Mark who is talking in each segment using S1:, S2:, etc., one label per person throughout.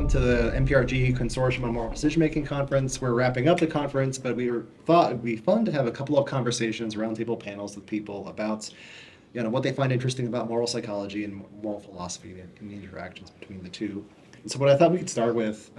S1: welcome to the MPRG Consortium on Moral Decision Making Conference. We're wrapping up the conference, but we thought it'd be fun to have a couple of conversations, roundtable panels with people about what they find interesting about moral psychology and moral philosophy and the interactions between the two. And so what I thought we could start with,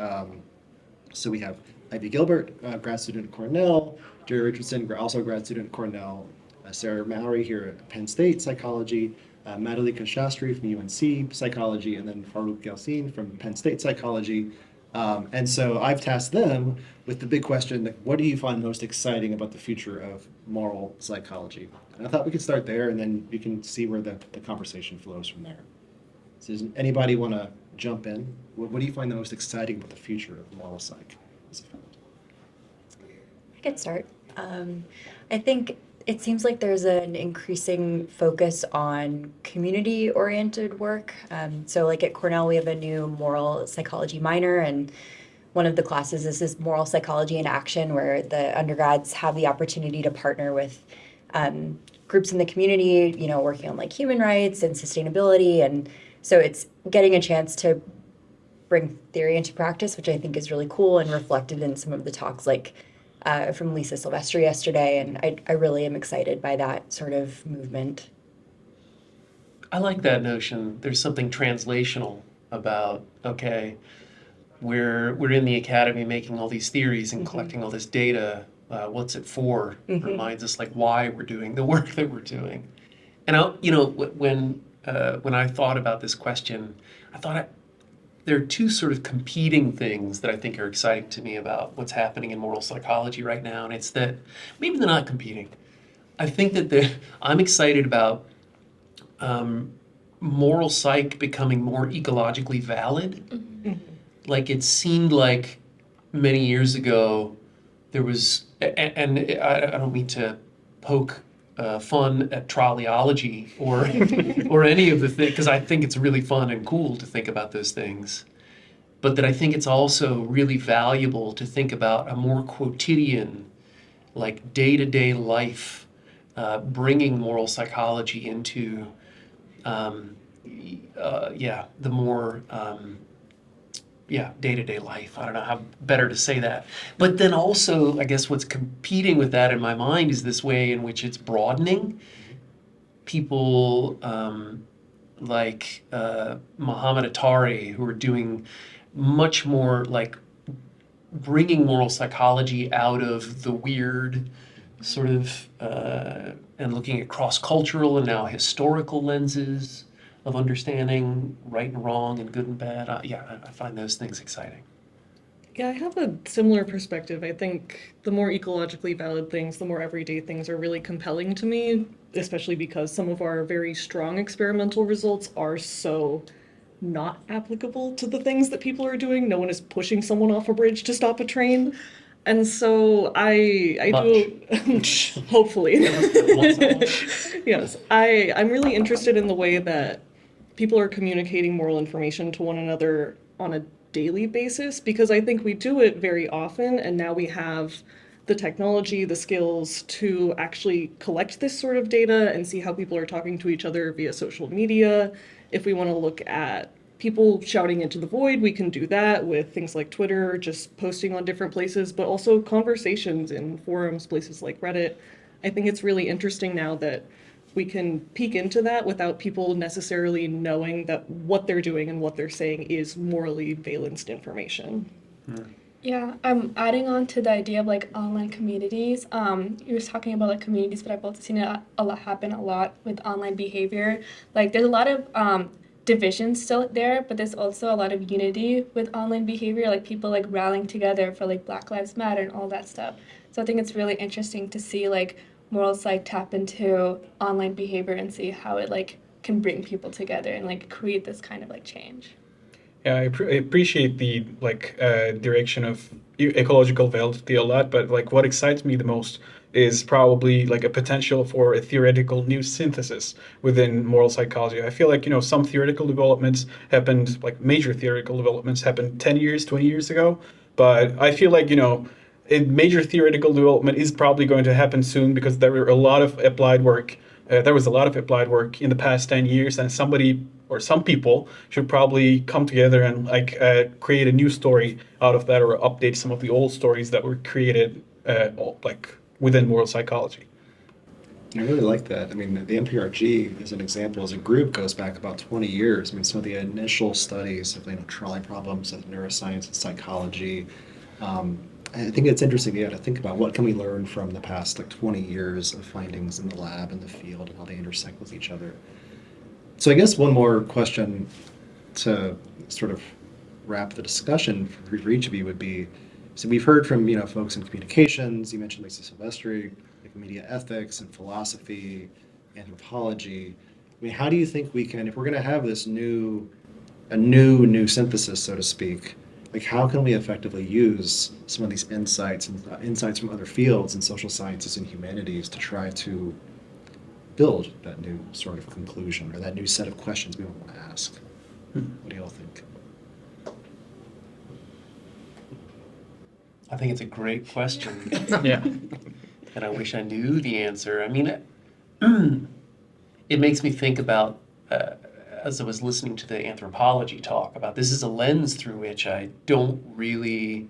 S1: so we have Ivy Gilbert, grad student at Cornell, Jerry Richardson, also a grad student at Cornell, Sarah Mowrey here at Penn State, psychology, Madhulika Shastry from UNC, psychology, and then Faruk Yalçın from Penn State, psychology. And so I've tasked them with the big question, what do you find most exciting about the future of moral psychology? And I thought we could start there, and then you can see where the conversation flows from there. So does anybody want to jump in? What do you find the most exciting about the future of moral psych as a field?
S2: I could start. I think it seems like there's an increasing focus on community-oriented work. So like at Cornell, we have a new moral psychology minor, and one of the classes is this moral psychology in action, where the undergrads have the opportunity to partner with groups in the community, working on like human rights and sustainability. And so it's getting a chance to bring theory into practice, which I think is really cool and reflected in some of the talks like from Lisa Silvestri yesterday, and I really am excited by that sort of movement.
S3: I like that notion. There's something translational about, okay, we're in the academy making all these theories and collecting all this data. What's it for? Reminds us like why we're doing the work that we're doing. And when I thought about this question, I thought there are two sort of competing things that I think are exciting to me about what's happening in moral psychology right now. And it's that maybe they're not competing. I think that I'm excited about moral psych becoming more ecologically valid. Like it seemed like many years ago there was, and I don't mean to poke fun at trolleyology or any of the things, because I think it's really fun and cool to think about those things. But that I think it's also really valuable to think about a more quotidian, like day-to-day life, bringing moral psychology into, the more, day-to-day life. I don't know how better to say that. But then also, I guess what's competing with that in my mind is this way in which it's broadening. People like Mohammed Atari, who are doing much more like bringing moral psychology out of the weird sort of and looking at cross-cultural and now historical lenses of understanding right and wrong and good and bad. I find those things exciting.
S4: Yeah, I have a similar perspective. I think the more ecologically valid things, the more everyday things are really compelling to me, especially because some of our very strong experimental results are so not applicable to the things that people are doing. No one is pushing someone off a bridge to stop a train. And so I do, hopefully. Yes, I'm really interested in the way that people are communicating moral information to one another on a daily basis, because I think we do it very often, and now we have the technology, the skills to actually collect this sort of data and see how people are talking to each other via social media. If we want to look at people shouting into the void, we can do that with things like Twitter, just posting on different places, but also conversations in forums, places like Reddit. I think it's really interesting now that we can peek into that without people necessarily knowing that what they're doing and what they're saying is morally valenced information.
S5: Yeah, adding on to the idea of like online communities. You were talking about like communities, but I've also seen it happen a lot with online behavior. Like there's a lot of division still there, but there's also a lot of unity with online behavior, like people like rallying together for like Black Lives Matter and all that stuff. So I think it's really interesting to see like moral psych tap into online behavior and see how it like can bring people together and like create this kind of like change.
S6: Yeah, I appreciate the direction of ecological validity a lot, but like what excites me the most is probably like a potential for a theoretical new synthesis within moral psychology. I feel like, some theoretical developments happened, like major theoretical developments happened 10 years, 20 years ago, but I feel like, a major theoretical development is probably going to happen soon because there was a lot of applied work in the past 10 years, and somebody or some people should probably come together and like create a new story out of that, or update some of the old stories that were created like within moral psychology.
S1: I really like that. I mean, the MPRG, as an example, as a group, goes back about 20 years. I mean, some of the initial studies of trolley problems of neuroscience and psychology. I think it's interesting, yeah, to think about what can we learn from the past 20 years of findings in the lab and the field and how they intersect with each other. So I guess one more question to sort of wrap the discussion for each of you would be, so we've heard from folks in communications. You mentioned Lisa Silvestri, like media ethics and philosophy, anthropology. I mean, how do you think we can, if we're going to have this new synthesis, so to speak, like how can we effectively use some of these insights and insights from other fields in social sciences and humanities to try to build that new sort of conclusion or that new set of questions we want to ask? What do you all think?
S3: I think it's a great question.
S6: Yeah.
S3: And I wish I knew the answer. I mean, it makes me think about, as I was listening to the anthropology talk, about this is a lens through which I don't really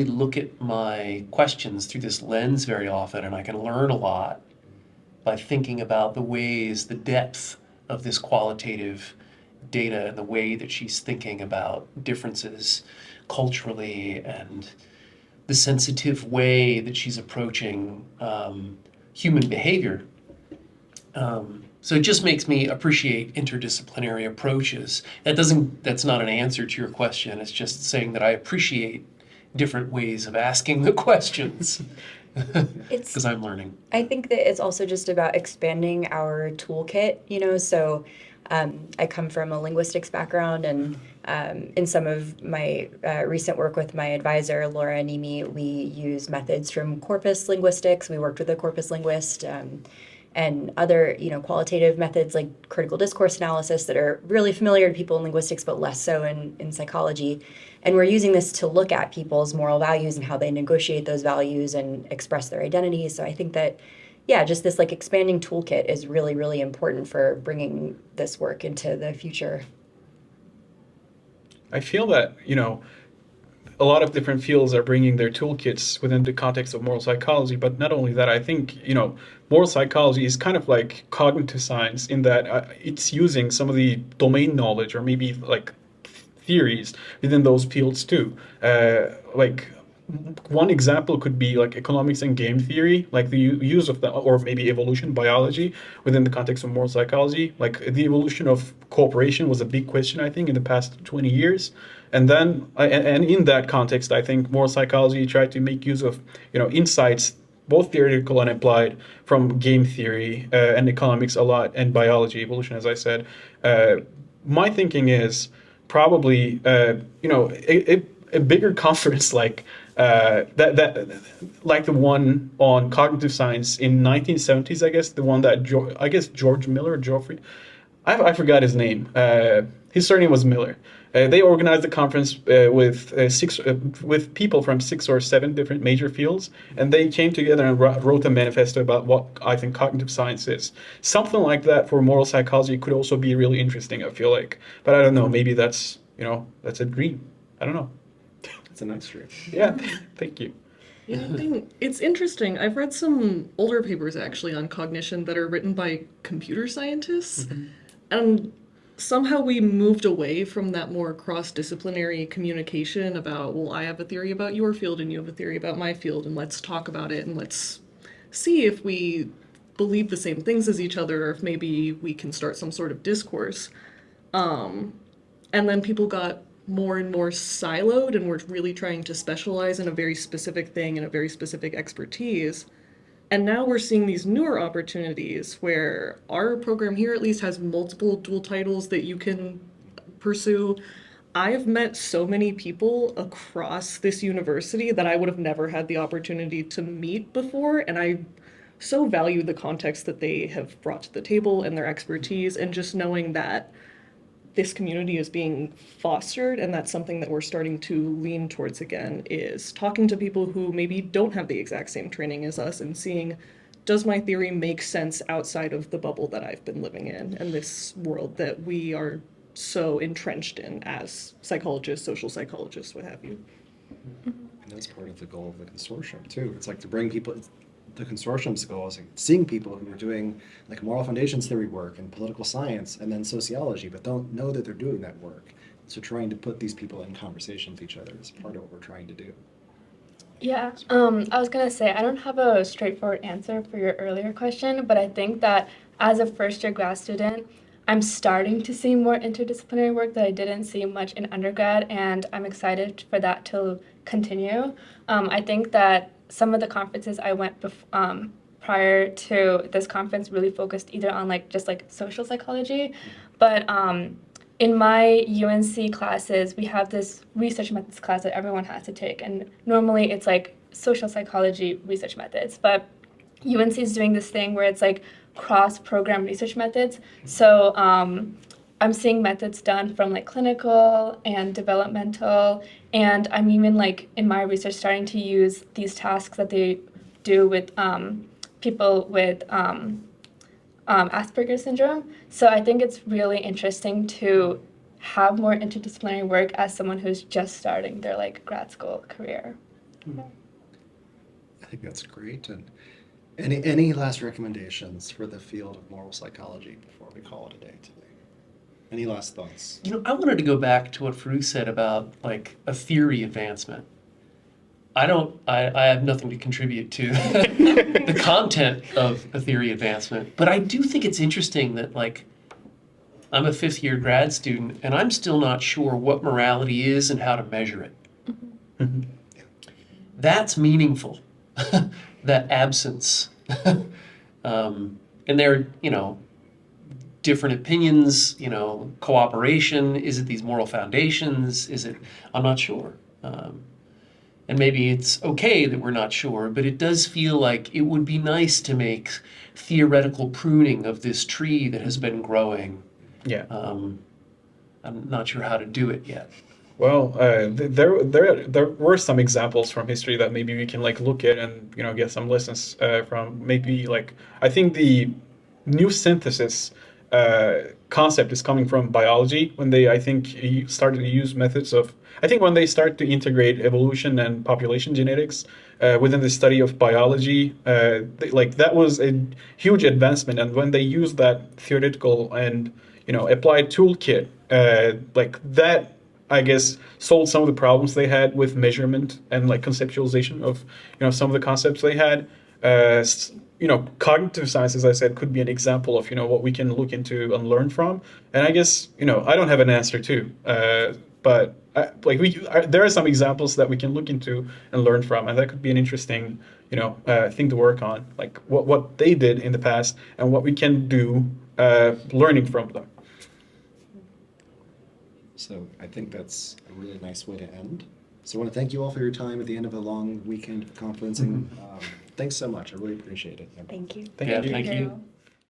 S3: look at my questions through this lens very often, and I can learn a lot by thinking about the depth of this qualitative data and the way that she's thinking about differences culturally and the sensitive way that she's approaching human behavior. So it just makes me appreciate interdisciplinary approaches. That's not an answer to your question. It's just saying that I appreciate different ways of asking the questions because I'm learning.
S2: I think that it's also just about expanding our toolkit, so I come from a linguistics background, and in some of my recent work with my advisor, Laura Animi, we use methods from corpus linguistics. We worked with a corpus linguist and other, qualitative methods like critical discourse analysis that are really familiar to people in linguistics, but less so in psychology. And we're using this to look at people's moral values and how they negotiate those values and express their identities. So I think that, just this expanding toolkit is really, really important for bringing this work into the future.
S6: I feel that, a lot of different fields are bringing their toolkits within the context of moral psychology. But not only that, I think, moral psychology is kind of like cognitive science in that it's using some of the domain knowledge or maybe theories within those fields too. One example could be economics and game theory, the use of or maybe evolution biology within the context of moral psychology. The evolution of cooperation was a big question, I think, in the past 20 years. And then, and in that context, I think moral psychology tried to make use of, insights, both theoretical and applied, from game theory and economics a lot, and biology, evolution, as I said. My thinking is probably, a bigger conference like the one on cognitive science in 1970s, I guess, the one that George Miller, Geoffrey, I forgot his name. His surname was Miller. They organized the conference with people from 6 or 7 different major fields, and they came together and wrote a manifesto about what I think cognitive science is. Something like that for moral psychology could also be really interesting, I feel like. But I don't know, maybe that's a dream. I don't know.
S1: It's a nice dream.
S6: Yeah, thank you.
S4: Yeah, I think it's interesting. I've read some older papers actually on cognition that are written by computer scientists, and somehow we moved away from that more cross-disciplinary communication about, well, I have a theory about your field and you have a theory about my field, and let's talk about it and let's see if we believe the same things as each other, or if maybe we can start some sort of discourse. And then people got more and more siloed, and we're really trying to specialize in a very specific thing and a very specific expertise. And now we're seeing these newer opportunities where our program here at least has multiple dual titles that you can pursue. I've met so many people across this university that I would have never had the opportunity to meet before, and I so value the context that they have brought to the table and their expertise, and just knowing that this community is being fostered, and that's something that we're starting to lean towards again, is talking to people who maybe don't have the exact same training as us and seeing does my theory make sense outside of the bubble that I've been living in and this world that we are so entrenched in as psychologists, social psychologists, what have you.
S1: And that's part of the goal of the consortium too. It's like to bring people. The consortium's goal is like seeing people who are doing like moral foundations theory work and political science and then sociology, but don't know that they're doing that work. So trying to put these people in conversation with each other is part of what we're trying to do.
S5: Yeah, I was gonna say I don't have a straightforward answer for your earlier question, but I think that as a first-year grad student, I'm starting to see more interdisciplinary work that I didn't see much in undergrad, and I'm excited for that to continue. I think that some of the conferences I went prior to this conference really focused either on like just like social psychology, but in my UNC classes, we have this research methods class that everyone has to take, and normally it's like social psychology research methods, but UNC is doing this thing where it's like cross-program research methods. So I'm seeing methods done from like clinical and developmental, and I'm even like in my research starting to use these tasks that they do with people with Asperger's syndrome. So I think it's really interesting to have more interdisciplinary work as someone who's just starting their like grad school career.
S1: I think that's great. And any last recommendations for the field of moral psychology before we call it a day today? Any last thoughts?
S3: You know, I wanted to go back to what Faruk said about like a theory advancement. I have nothing to contribute to the content of a theory advancement, but I do think it's interesting that like I'm a 5th-year grad student and I'm still not sure what morality is and how to measure it. That's meaningful, that absence. And there are, you know, different opinions, you know, cooperation. Is it these moral foundations? Is it, I'm not sure. And maybe it's okay that we're not sure, but it does feel like it would be nice to make theoretical pruning of this tree that has been growing.
S6: Yeah.
S3: I'm not sure how to do it yet.
S6: Well, there were some examples from history that maybe we can like look at and get some lessons from. Maybe like I think the new synthesis concept is coming from biology when they started to use methods of when they start to integrate evolution and population genetics within the study of biology, that was a huge advancement. And when they used that theoretical and applied toolkit, that I guess solved some of the problems they had with measurement and conceptualization of some of the concepts they had. Cognitive science, as I said, could be an example of what we can look into and learn from. And I guess I don't have an answer too, but there are some examples that we can look into and learn from, and that could be an interesting thing to work on, like what they did in the past and what we can do learning from them.
S1: So I think that's a really nice way to end. So I want to thank you all for your time at the end of a long weekend of conferencing. Thanks so much. I really appreciate it.
S2: Thank you.
S6: Thank you.
S3: Thank you.